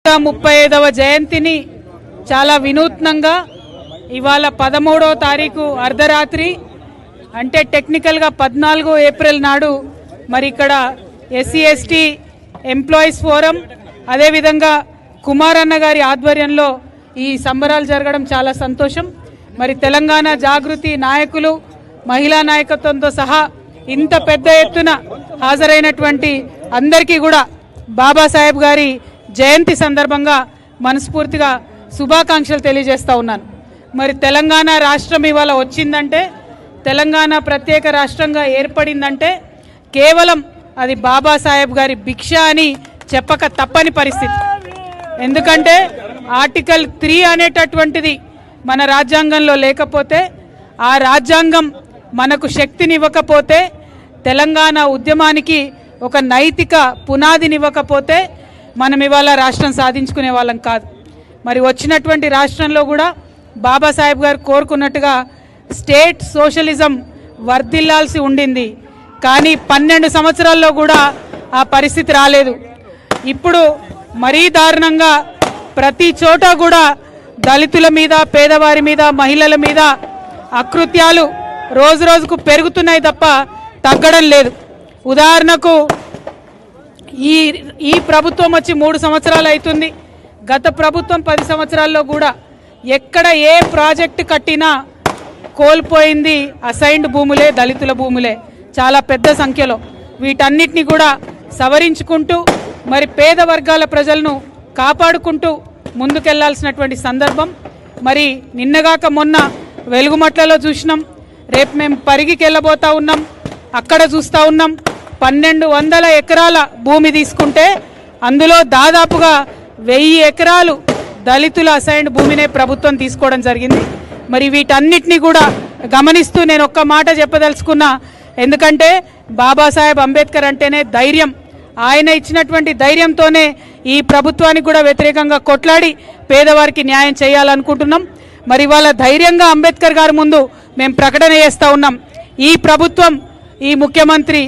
35వ జయంతిని చాలా వినూత్నంగా ఇవాళ 13వ తారీఖు అర్ధరాత్రి అంటే టెక్నికల్గా 14 ఏప్రిల్ నాడు మరి ఇక్కడ ఎస్సీ ఎస్టీ ఎంప్లాయీస్ ఫోరం అదేవిధంగా కుమారన్న గారి ఆధ్వర్యంలో ఈ సంబరాలు జరగడం చాలా సంతోషం. మరి తెలంగాణ జాగృతి నాయకులు మహిళా నాయకత్వంతో సహా ఇంత పెద్ద ఎత్తున హాజరైనటువంటి అందరికీ కూడా బాబాసాహెబ్ గారి జయంతి సందర్భంగా మనస్ఫూర్తిగా శుభాకాంక్షలు తెలియజేస్తా ఉన్నాను. మరి తెలంగాణ రాష్ట్రం ఇవాళ వచ్చిందంటే, తెలంగాణ ప్రత్యేక రాష్ట్రంగా ఏర్పడిందంటే కేవలం అది బాబాసాహెబ్ గారి భిక్ష అని చెప్పక తప్పని పరిస్థితి. ఎందుకంటే ఆర్టికల్ 3 అనేటటువంటిది మన రాజ్యాంగంలో లేకపోతే, ఆ రాజ్యాంగం మనకు శక్తినివ్వకపోతే, తెలంగాణ ఉద్యమానికి ఒక నైతిక పునాదినివ్వకపోతే మనం ఇవాళ రాష్ట్రం సాధించుకునే వాళ్ళం కాదు. మరి వచ్చినటువంటి రాష్ట్రంలో కూడా బాబాసాహెబ్ గారు కోరుకున్నట్టుగా స్టేట్ సోషలిజం వర్ధిల్లాల్సి ఉండింది. కానీ 12 సంవత్సరాల్లో కూడా ఆ పరిస్థితి రాలేదు. ఇప్పుడు మరీ దారుణంగా ప్రతి చోట కూడా దళితుల మీద, పేదవారి మీద, మహిళల మీద అకృత్యాలు రోజు రోజుకు పెరుగుతున్నాయి తప్ప తగ్గడం లేదు. ఉదాహరణకు ఈ ప్రభుత్వం వచ్చి 3 సంవత్సరాలు అవుతుంది. గత ప్రభుత్వం 10 సంవత్సరాల్లో కూడా ఎక్కడ ఏ ప్రాజెక్టు కట్టినా కోల్పోయింది అసైన్డ్ భూములే, దళితుల భూములే చాలా పెద్ద సంఖ్యలో. వీటన్నిటిని కూడా సవరించుకుంటూ మరి పేద వర్గాల ప్రజలను కాపాడుకుంటూ ముందుకెళ్లాల్సినటువంటి సందర్భం. మరి నిన్నగాక మొన్న వెలుగుమట్లలో చూసినాం, రేపు మేము పరిగికి వెళ్ళబోతా ఉన్నాం, అక్కడ చూస్తూ ఉన్నాం. 1200 ఎకరాల భూమి తీసుకుంటే అందులో దాదాపుగా 1000 ఎకరాలు దళితుల అసైన్డ్ భూమినే ప్రభుత్వం తీసుకోవడం జరిగింది. మరి వీటన్నిటిని కూడా గమనిస్తూ నేను ఒక్క మాట చెప్పదలుచుకున్నా. ఎందుకంటే బాబాసాహెబ్ అంబేద్కర్ అంటేనే ధైర్యం. ఆయన ఇచ్చినటువంటి ధైర్యంతోనే ఈ ప్రభుత్వానికి కూడా వ్యతిరేకంగా కొట్లాడి పేదవారికి న్యాయం చేయాలనుకుంటున్నాం. మరి వాళ్ళ ధైర్యంగా అంబేద్కర్ గారి ముందు మేము ప్రకటన చేస్తూ ఉన్నాం. ఈ ప్రభుత్వం, ఈ ముఖ్యమంత్రి,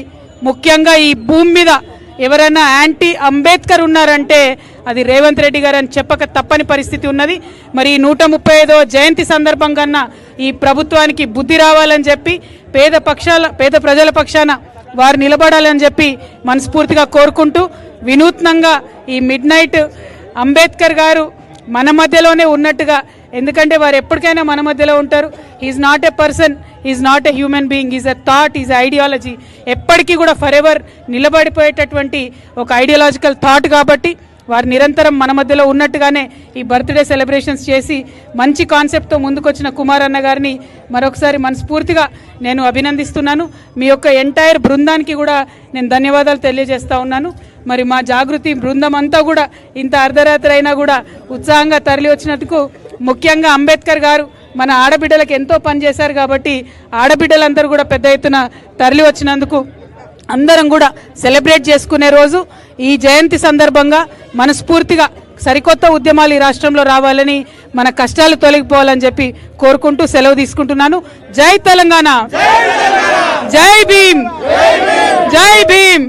ముఖ్యంగా ఈ భూమి మీద ఎవరైనా యాంటీ అంబేద్కర్ ఉన్నారంటే అది రేవంత్ రెడ్డి గారు అని చెప్పక తప్పని పరిస్థితి ఉన్నది. మరి 135వ జయంతి సందర్భంగా ఈ ప్రభుత్వానికి బుద్ధి రావాలని చెప్పి పేద ప్రజల పక్షాన వారు నిలబడాలని చెప్పి మనస్ఫూర్తిగా కోరుకుంటూ, వినూత్నంగా ఈ మిడ్ నైట్ అంబేద్కర్ గారు మన మధ్యలోనే ఉన్నట్టుగా, ఎందుకంటే వారు ఎప్పటికైనా మన మధ్యలో ఉంటారు. Is not a person, is not a human being, is a thought, is ideology. ఎప్పటికీ కూడా ఫర్ ఎవర్ నిలబడిపోయేటటువంటి ఒక ఐడియాలజికల్ థాట్. కాబట్టి వారు నిరంతరం మన మధ్యలో ఉన్నట్టుగానే ఈ బర్త్డే సెలబ్రేషన్స్ చేసి మంచి కాన్సెప్ట్తో ముందుకొచ్చిన కుమారన్న గారిని మరొకసారి మనస్ఫూర్తిగా నేను అభినందిస్తున్నాను. మీ యొక్క ఎంటైర్ బృందానికి కూడా నేను ధన్యవాదాలు తెలియజేస్తూ ఉన్నాను. మరి మా జాగృతి బృందం అంతా కూడా ఇంత అర్ధరాత్రి అయినా కూడా ఉత్సాహంగా తరలి వచ్చినందుకు, ముఖ్యంగా అంబేద్కర్ గారు మన ఆడబిడ్డలకు ఎంతో పనిచేశారు కాబట్టి ఆడబిడ్డలందరూ కూడా పెద్ద ఎత్తున తరలి వచ్చినందుకు అందరం కూడా సెలబ్రేట్ చేసుకునే రోజు ఈ జయంతి సందర్భంగా మనస్ఫూర్తిగా సరికొత్త ఉద్యమాలు ఈ రాష్ట్రంలో రావాలని, మన కష్టాలు తొలగిపోవాలని చెప్పి కోరుకుంటూ సెలవు తీసుకుంటున్నాను. జై తెలంగాణ, జై భీమ్, జై భీమ్.